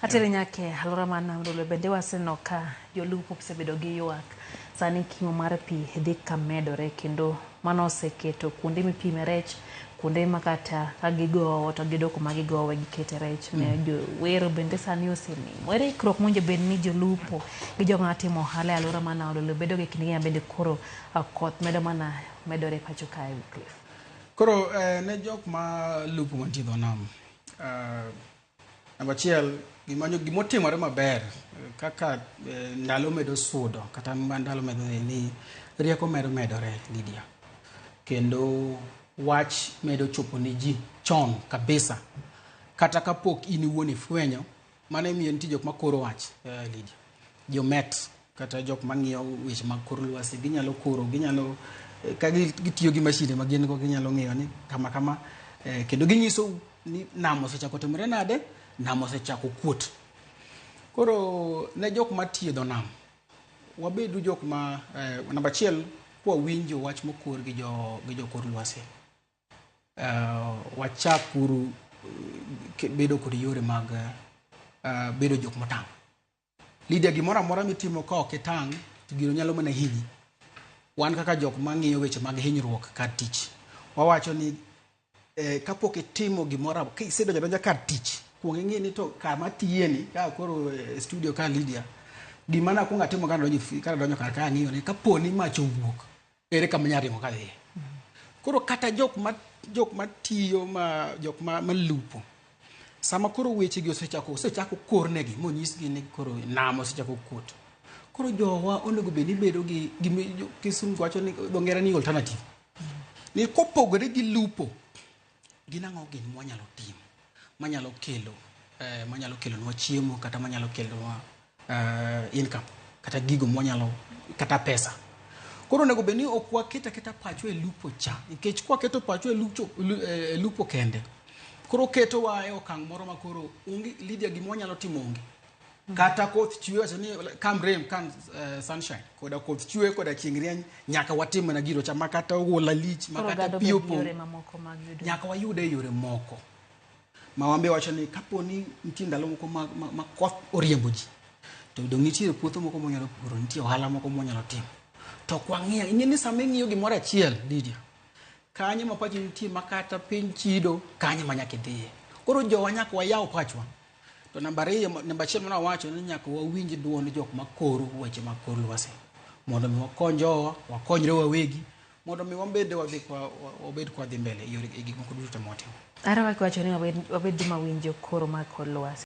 Atere nyake alura mana ndolo bende waseno ka jolupo osebedo gi ywak sani kimo mar pi dhi ka medore kendo mano oseketo kuonde mipime rech kuonde makata ka gigo to gidoko magigowe gikete rech ne jo wero bende sani osenimo ere ikruok monje bed ni jolupo gi jogo matimo ohala alura mana ndolo bedo gi kinde bende koro koth medo mana medore pacho kae Wycliffe. Koro ne jok ma lupo mantie dho nam namba chiel gimotimore maber kaka ndalo medo sudo kata ndalo medo ni rieko medo medore Lydia kendo wach medo chopo ni ji chon kabisa kata kapok in iwuon ifwenyo mane miyo nitie jok makoro wach Lydia jomet kata jok mang'iyo weche mag kor lwasi ginyalo ka gitiyo gi mashine ma gin go ginyalo ng'iyo ni kama kendo ginyiso ni nam osechako timore nade nam osechako kuot. Koro ne jok matiyo dho nam wabedu jok ma namba chiel kwa winjo wach mokor gi jo kor lwasi wachakuru bedo kod yore mag bedo jok motang'. Lydia gimoro amora mitimo ka ok itang' to gino nyalo mana hinyi. Wan kaka jok mang'iyo weche mag hinyruok kar tich wawacho ni kapok itimo gimoro kisedonjo kar tich kuong ing'e ni to kama tiyeni ka koro studio ka Lydia gima na kuong atimo kana donjo kar ka ng'iyo ni kaponi mach owuok ere kama nyarimo ka dhiye. Koro kata jok matiyo jok malupo sama koro weche gi osechako kornegi monyisgi ni koro nam osechako kuot. Koro jowa onego bed ni bedo gi kisungu wacho ni dongera ni alternative. Ni kopogore gi lupo ginang'o gin mwanyalo timo manyalo kelo nwa chiemo kata manyalo kelo nwa income kata gigo mwanyalo kata pesa. Koro onego bed ni ok waketa pacho e lupo cha nikech kwa keto pacho e lupo kende koro keto wa e okang' moro ma koro Lydia gima wanyalo timo onge. Kata koth chwe wacho ni come rain come sunshine koda koth chwe koda chieng' rieny nyaka watim na giro cha makata ola lich makata pio po nyaka wayude yore moko ma wambe wacho ni kaponi nitie ndalo moko ma koth oriembo ji to dong nitie puotho moko monyalo puro nitie ohala moko monyalo timo to kwang'iyo ni sama ing'iyo gimoro achiel Lydia kanye ma pachi nitie makata piny chido kanye ma nyaka idhiye. Koro jowa nyaka wayaw pachwa. To namba achiel mana wacho ni nyaka wawinj duond jok makoro weche mag kor lwasi mondo mi wakony jowa wakonyre wawegi mondo mi wabed kwa dhi mbele e gik moko duto motimo. Ara wacho ni wabed ma winjo koro mag kor lwasi.